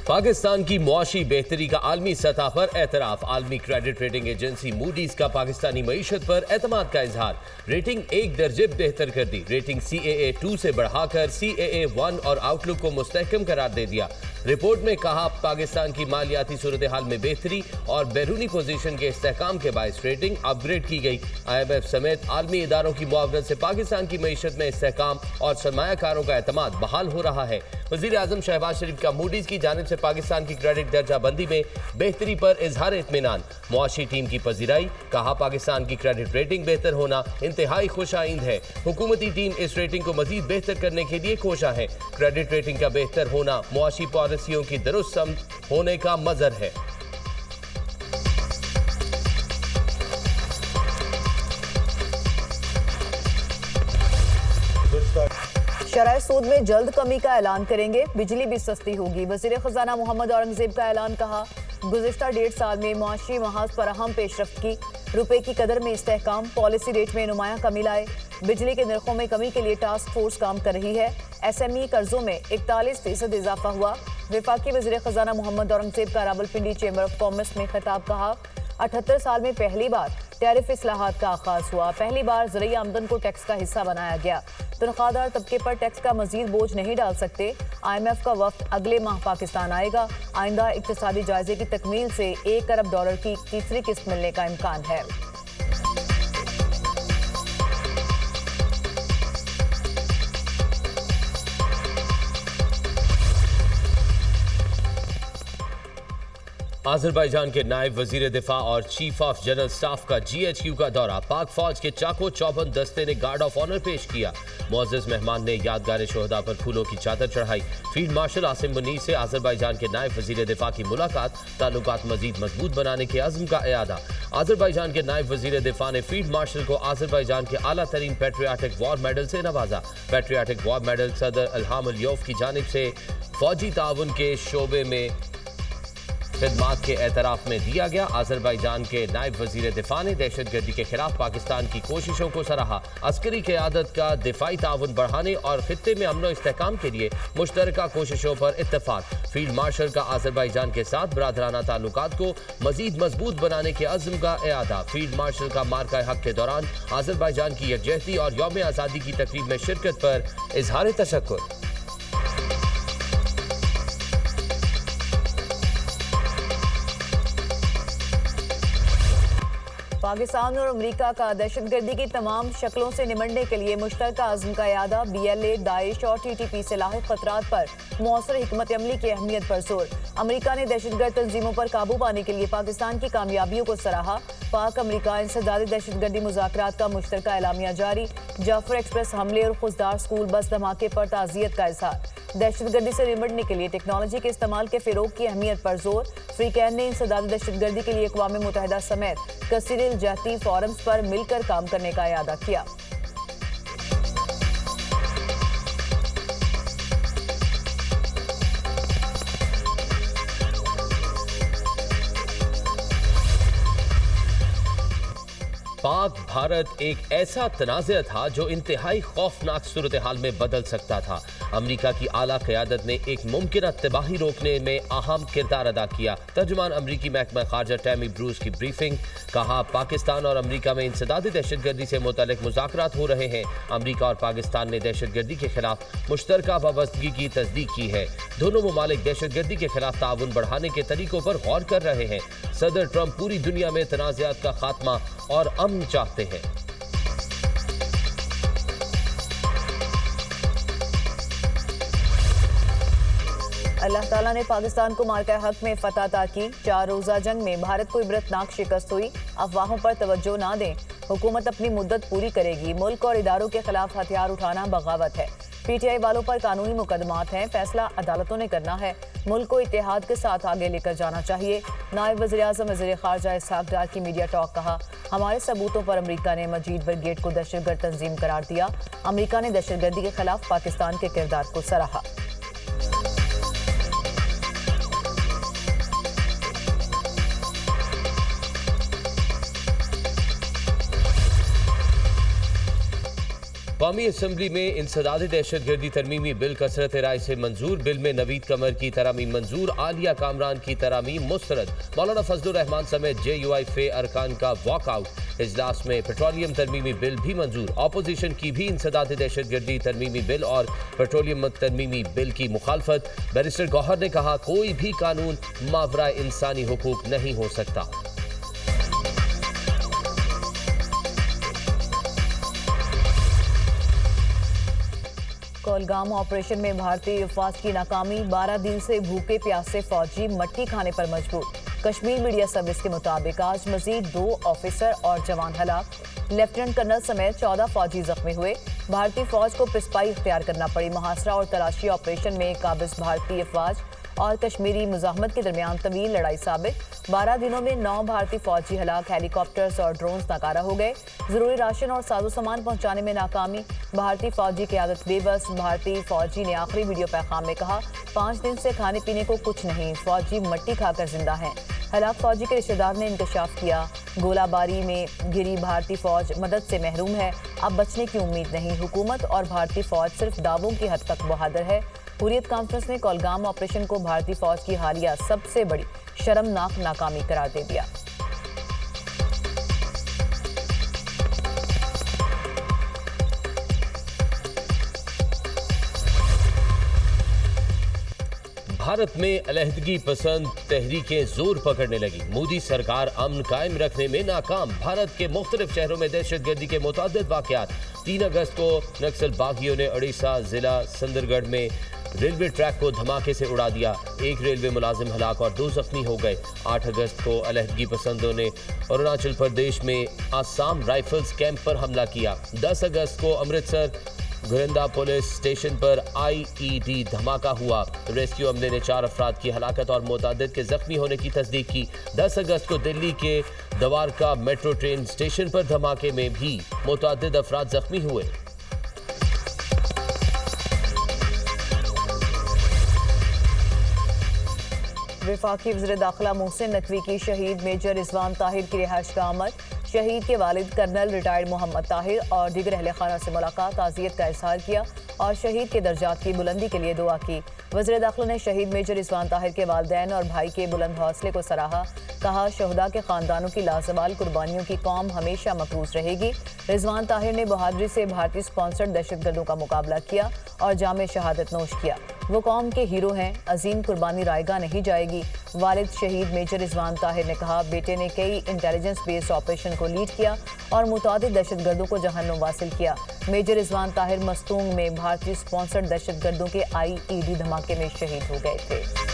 पाकिस्तान की मुआशी बेहतरी का आलमी सतह पर एतराफ। आलमी क्रेडिट रेटिंग एजेंसी मूडीज का पाकिस्तानी मईशत पर एतमाद का इजहार। रेटिंग 1 दर्जे बेहतर कर दी। रेटिंग CAA 2 से बढ़ाकर CAA 1 और आउटलुक को मुस्तहकम करार दे दिया। रिपोर्ट में कहा, पाकिस्तान की मालियाती सूरत हाल में बेहतरी और बैरूनी पोजीशन के इस्तेहकाम के बायस रेटिंग अपग्रेड की गई। IMF समेत आलमी इदारों की मुआवनत से पाकिस्तान की मईशत में इस्तेहकाम और सरमायाकारों का एतमाद बहाल हो रहा है। वज़ीर आज़म शहबाज शरीफ का मूडीज की जानिब से पाकिस्तान की क्रेडिट दर्जा बंदी में बेहतरी पर इजहार इत्मीनान। मुआशी टीम की पजीराई। कहा, पाकिस्तान की क्रेडिट रेटिंग बेहतर होना इंतहाई खुशाइंद है। हुकूमती टीम इस रेटिंग को मजीद बेहतर करने के लिए कोशा है। क्रेडिट रेटिंग का बेहतर होना मुआशी पॉलिसियों की दुरुस्त समत होने का मजहर है। शराय सूद में जल्द कमी का ऐलान करेंगे, बिजली भी सस्ती होगी। वज़ीर खजाना मोहम्मद औरंगजेब का ऐलान। कहा, गुज़िश्ता 1.5 साल में मुआशी महाज पर अहम पेशरफ्त की। रुपए की कदर में इस्तेहकाम, पॉलिसी रेट में नुमाया कमी लाए। बिजली के नरखों में कमी के लिए टास्क फोर्स काम कर रही है। SME कर्जों में 41% इजाफा हुआ। वफाकी वज़ीर खजाना मोहम्मद औरंगजेब का रावलपिंडी चेंबर ऑफ कॉमर्स में खिताब। कहा, 78 साल में पहली बार टैरिफ इस्लाहात का आगाज हुआ। पहली बार ज़रूरी आमदन को टैक्स का हिस्सा बनाया गया। तनख्वाहदार तबके पर टैक्स का मजीद बोझ नहीं डाल सकते। IMF का वफ्द अगले माह पाकिस्तान आएगा। आइंदा इक्तिसादी जायजे की तकमील से $1 अरब की तीसरी किस्त मिलने का इम्कान है। आज़रबाईजान के नायब वजीर दिफा और चीफ ऑफ जनरल स्टाफ का GHQ का दौरा। पाक फौज के चाको चौबंद दस्ते ने गार्ड ऑफ ऑनर पेश किया। मुअज़्ज़ज़ मेहमान ने यादगार शोहदा पर फूलों की चादर चढ़ाई। फील्ड मार्शल आसिम मुनीर से आज़रबाईजान के नायब वजीर दिफा की मुलाकात। ताल्लुकात मजीद मजबूत बनाने के अज़्म का इरादा। आज़रबाईजान के नायब वजीर दिफा ने फील्ड मार्शल को आज़रबाईजान के आला तरीन पैट्रियाटिक वॉर मेडल से नवाजा। पैट्रियाटिक वॉर मेडल सदर इल्हाम अलियौफ की जानिब से फौजी ताउन के शोबे में खिदमात के एतराफ में दिया गया। आज़रबाईजान के नायब वजीर दिफा ने दहशतगर्दी के खिलाफ पाकिस्तान की कोशिशों को सराहा। अस्करी क़यादत का दिफाई ताउन बढ़ाने और खित्ते में अमन व इस्तेहकाम के लिए मुश्तरका कोशिशों पर इत्तफाक। फील्ड मार्शल का आज़रबाईजान के साथ बरादराना ताल्लुकात को मजीद मजबूत बनाने के अज़्म का इरादा। फील्ड मार्शल का मार्का हक के दौरान आज़रबाईजान की यकजहती और यौम आज़ादी की तकरीब में शिरकत पर इजहार तशक्कुर। पाकिस्तान और अमेरिका का दहशतगर्दी की तमाम शक्लों से निमटने के लिए मुश्तरका अज़्म का इरादा। BLA, दाइश और TTP से लाहिक खतरात पर मौसर हिकमत अमली की अहमियत पर जोर। अमेरिका ने दहशतगर्द तंजीमों पर काबू पाने के लिए पाकिस्तान की कामयाबियों को सराहा। पाक अमेरिका इंसदादी दहशतगर्दी मुज़ाकरात का मुश्तरका एलामिया जारी। जाफर एक्सप्रेस हमले और खुशदार स्कूल बस धमाके पर ताज़ियत का इज़हार। दहशतगर्दी से निमटने के लिए टेक्नोलॉजी के इस्तेमाल के फ़रोग की अहमियत पर जोर। फ्रीकैन ने इंसदादी दहशतगर्दी के लिए अक़वाम मुत्तहिदा समेत कसीर जाती फोरम्स पर मिलकर काम करने का इरादा किया। पाक भारत एक ऐसा तनाज़ा था जो इंतहाई खौफनाक सूरत हाल में बदल सकता था। अमेरिका की आला क़यादत ने एक मुमकिन तबाही रोकने में अहम किरदार अदा किया। तर्जुमान अमरीकी महकमा खारजा टैमी ब्रूस की ब्रीफिंग। कहा, पाकिस्तान और अमरीका में इंसदादी दहशतगर्दी से मुतल्लिक़ मुज़ाकरात हो रहे हैं। अमरीका और पाकिस्तान ने दहशतगर्दी के खिलाफ मुश्तरका वाबस्तगी की तस्दीक की है। दोनों ममालिक दहशतगर्दी के खिलाफ ताउन बढ़ाने के तरीकों पर गौर कर रहे हैं। सदर ट्रंप पूरी दुनिया में तनाज़ात का खात्मा और अमन चाहते हैं। अल्लाह ताला ने पाकिस्तान को मार्का हक में फतह अता की। 4 रोज़ा जंग में भारत को इबरतनाक शिकस्त हुई। अफवाहों पर तवज्जो ना दें, हुकूमत अपनी मुद्दत पूरी करेगी। मुल्क और इदारों के खिलाफ हथियार उठाना बगावत है। PTI वालों पर कानूनी मुकदमात हैं, फैसला अदालतों ने करना है। मुल्क को इत्तेहाद के साथ आगे लेकर जाना चाहिए। नायब वज़ीर आज़म वज़ीर ख़ारजा इसहाक़ डार की मीडिया टॉक। कहा, हमारे सबूतों पर अमरीका ने मजीद ब्रिगेड को दहशतगर्द तंजीम करार दिया। अमरीका ने दहशतगर्दी के खिलाफ पाकिस्तान के किरदार को सराहा। कौमी असम्बली में इंसदाद दहशतगर्दी तरमीमी बिल कसरत राय से मंजूर। बिल में नवीद कमर की तरामीम मंजूर, आलिया कामरान की तरामीम मुस्तरद। मौलाना फजलुर रहमान समेत JUI फे अरकान का वॉकआउट। इजलास में पेट्रोलियम तरमीमी बिल भी मंजूर। अपोजिशन की भी इंसदाद दहशतगर्दी तरमीमी बिल और पेट्रोलियम तरमीमी बिल की मुखालफत। बैरिस्टर गौहर ने कहा, कोई भी कानून मावरा इंसानी हुकूक नहीं हो सकता। कोलगाम ऑपरेशन में भारतीय फौज की नाकामी, 12 दिन से भूखे प्यासे फौजी मट्टी खाने पर मजबूर। कश्मीर मीडिया सर्विस के मुताबिक आज मजीद 2 ऑफिसर और जवान हलाक। लेफ्टिनेंट कर्नल समेत 14 फौजी जख्मी हुए। भारतीय फौज को पिस्पाई इख्तियार करना पड़ी। मुहासरा और तलाशी ऑपरेशन में काबिज भारतीय फौज और कश्मीरी मुजाहमत के दरमियान तवील लड़ाई साबित। 12 दिनों में 9 भारतीय फौजी हलाक। हेलीकॉप्टर्स और ड्रोन्स नाकारा हो गए। जरूरी राशन और साजो सामान पहुंचाने में नाकामी। भारतीय फौजी क़यादत बेबस। भारतीय फौजी ने आखिरी वीडियो पैगाम में कहा, 5 दिन से खाने पीने को कुछ नहीं, फौजी मट्टी खाकर जिंदा हैं। हलाक फौजी के रिश्तेदार ने इंकशाफ किया, गोलाबारी में गिरी भारतीय फौज मदद से महरूम है, अब बचने की उम्मीद नहीं। हुकूमत और भारतीय फौज सिर्फ दावों की हद तक बहादुर है। हुर्रियत कॉन्फ्रेंस ने कोलगाम ऑपरेशन को भारतीय फौज की हालिया सबसे बड़ी शर्मनाक नाकामी करार दे दिया। भारत में अलहदगी पसंद तहरीकें जोर पकड़ने लगी। मोदी सरकार अमन कायम रखने में नाकाम। भारत के मुख्तलिफ शहरों में दहशतगर्दी के मुतअद्दिद वाक़यात। 3 अगस्त को नक्सल बागियों ने उड़ीसा जिला सुंदरगढ़ में रेलवे ट्रैक को धमाके से उड़ा दिया। 1 रेलवे मुलाजिम हलाक और 2 जख्मी हो गए। 8 अगस्त को अलहदगी पसंदों ने अरुणाचल प्रदेश में आसाम राइफल्स कैंप पर हमला किया। 10 अगस्त को अमृतसर गुरिंदा पुलिस स्टेशन पर IED धमाका हुआ। रेस्क्यू अमले ने 4 अफराद की हलाकत और मुतअद्दिद के जख्मी होने की तस्दीक की। 10 अगस्त को दिल्ली के द्वारका मेट्रो ट्रेन स्टेशन पर धमाके में भी मुतअद्दिद अफराद जख्मी हुए। वफाकी वज़ीर दाखिला मोहसिन नकवी की शहीद मेजर रिजवान ताहिर की रिहाइश का अमल। शहीद के वालिद कर्नल रिटायर्ड मोहम्मद ताहिर और दीगर अहले खाना से मुलाकात, ताज़ियत का इजहार किया और शहीद के दर्जात की बुलंदी के लिए दुआ की। वज़ीर दाखिला ने शहीद मेजर रिजवान ताहिर के वालिदैन और भाई के बुलंद हौसले को सराहा। कहा, शहदा के खानदानों की लाजवाल कुर्बानियों की कौम हमेशा मकरूज रहेगी। रिजवान ताहिर ने बहादुरी से भारतीय स्पॉन्सर्ड दहशतगर्दों का मुकाबला किया और जामे शहादत नोश किया। वो कौम के हीरो हैं, अजीम कुर्बानी रायगा नहीं जाएगी। वालिद शहीद मेजर रिजवान ताहिर ने कहा, बेटे ने कई इंटेलिजेंस बेस्ड ऑपरेशन को लीड किया और मुतादिद दहशतगर्दों को जहन्नुम वासिल किया। मेजर रिजवान ताहिर मस्तूंग में भारतीय स्पॉन्सर्ड दहशतगर्दों के IED धमाके में शहीद हो गए थे।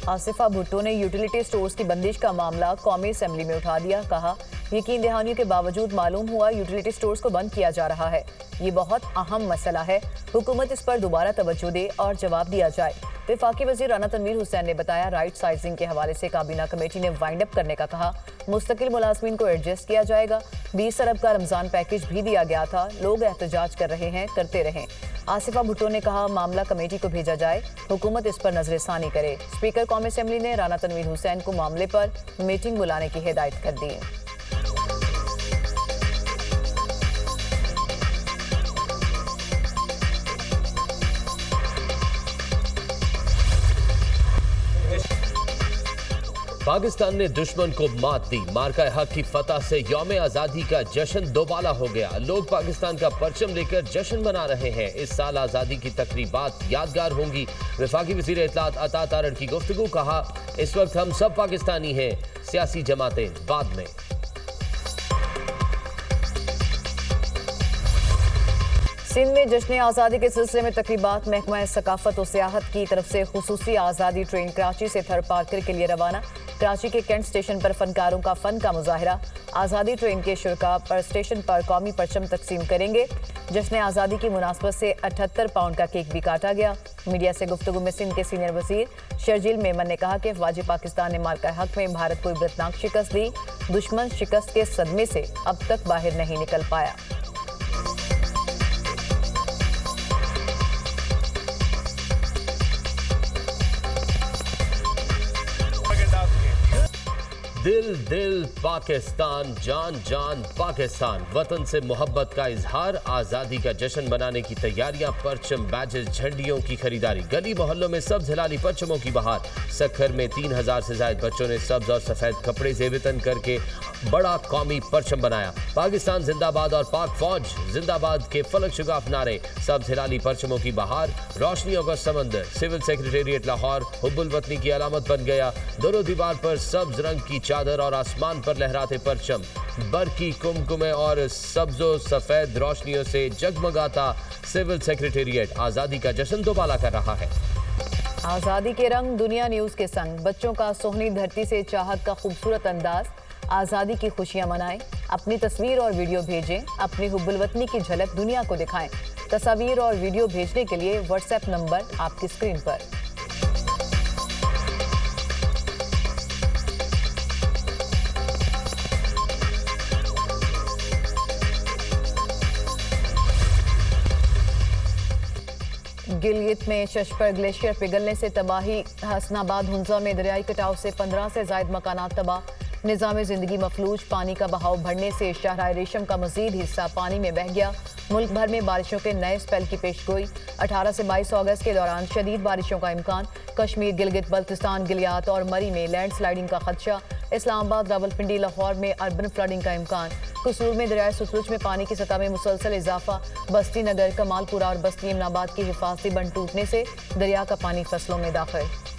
आसिफा भुट्टो ने यूटिलिटी स्टोर्स की बंदिश का मामला कौमी असेंबली में उठा दिया। कहा, यकीन दहानियों के बावजूद मालूम हुआ यूटिलिटी स्टोर्स को बंद किया जा रहा है। ये बहुत अहम मसला है, हुकूमत इस पर दोबारा तवज्जो दे और जवाब दिया जाए। वफाकी वज़ीर राना तनवीर हुसैन ने बताया, राइट साइजिंग के हवाले से काबीना कमेटी ने वाइंड अप करने का कहा। मुस्तकिल मुलाजमीन को एडजस्ट किया जाएगा। 20 अरब का रमजान पैकेज भी दिया गया था। लोग एहतजाज कर रहे हैं, करते रहें। आसिफा भुट्टो ने कहा, मामला कमेटी को भेजा जाए, हुकूमत इस पर नजरसानी करे। स्पीकर कौमी असेंबली ने राना तनवीर हुसैन को मामले पर मीटिंग बुलाने की हिदायत कर दी। पाकिस्तान ने दुश्मन को मात दी। मार्का हक की फतह से यौम आज़ादी का जश्न दोबाला हो गया। लोग पाकिस्तान का परचम लेकर जश्न मना रहे हैं। इस साल आज़ादी की तकरीबात यादगार होंगी। वफाकी वज़ीर इत्तलात अता तारड़ की गुफ्तगू। कहा, इस वक्त हम सब पाकिस्तानी हैं, सियासी जमातें बाद में। सिंध में जश्न आज़ादी के सिलसिले में तकरीबात। महकमा सकाफत और सियाहत की तरफ से खुसूसी आज़ादी ट्रेन कराची से थर्ड पार्कर के लिए रवाना। कराची के कैंट स्टेशन पर फनकारों का फन का मुजाहरा। आज़ादी ट्रेन के शुरका पर स्टेशन पर कौमी परचम तकसीम करेंगे। जश्न आज़ादी की मुनासबत से 78 पाउंड का केक भी काटा गया। मीडिया से गुफ्तगू में सिंध के सीनियर वजीर शर्जील मेमन ने कहा कि अफवाज पाकिस्तान ने मार्का हक में भारत को इबरतनाक शिकस्त दी। दुश्मन शिकस्त के सदमे से अब तक बाहर नहीं निकल पाया। दिल दिल पाकिस्तान, जान जान पाकिस्तान। वतन से मोहब्बत का इजहार, आजादी का जश्न मनाने की तैयारियां, परचम, बैजेस, झंडियों की खरीदारी, गली मोहल्लों में सब्ज हिलाली परचमों की बहार। सक्खर में 3000 से ज्यादा बच्चों ने सब्ज और सफेद कपड़े जेबतन करके बड़ा कौमी परचम बनाया। पाकिस्तान जिंदाबाद और पाक फौज जिंदाबाद के फलक शुगाफ नारे, सब्ज हिलाली परचमों की बहार, रोशनियों का समंदर। सिविल सेक्रेटेरिएट लाहौर हुब्बुल वतनी की अलामत बन गया। दोनों दीवार पर सब्ज रंग की चादर और आसमान पर लहराते परचम, बरकी कुमकुमे और सब्जो सफेद रोशनियों से जगमगाता सिविल सेक्रेटेरिएट आजादी का जश्न दोबाला कर रहा है। आजादी के रंग दुनिया न्यूज के संग, बच्चों का सोहनी धरती से चाहत का खूबसूरत अंदाज। आजादी की खुशियां मनाएं, अपनी तस्वीर और वीडियो भेजें, अपनी हुब्बुल वतनी की झलक दुनिया को दिखाएं। तस्वीर और वीडियो भेजने के लिए व्हाट्सएप नंबर आपकी स्क्रीन पर। गिलगित में शशपर ग्लेशियर पिघलने से तबाही, हसनाबाद हुंजा में दरियाई कटाव से 15 से ज्यादा मकानात तबाह। निज़ाम जिंदगी मफलूज, पानी का बहाव बढ़ने से शाहराह रेशम का मजीद हिस्सा पानी में बह गया। मुल्क भर में बारिशों के नए स्पेल की पेशगोई। 18 से 22 अगस्त के दौरान शदीद बारिशों का इम्कान। कश्मीर, गिलगित, बल्तिस्तान, गिलियात और मरी में लैंडस्लाइडिंग का खदशा। इस्लामाबाद, रावलपिंडी, लाहौर में अर्बन फ्लडिंग का इम्कान। कसूर में दरियाए सतलुज में पानी की सतह में मुसलसल इजाफा। बस्ती नगर, कमालपुरा और बस्ती इमनाबाद की हिफाजती बंद टूटने से दरिया का पानी फसलों में दाखिल।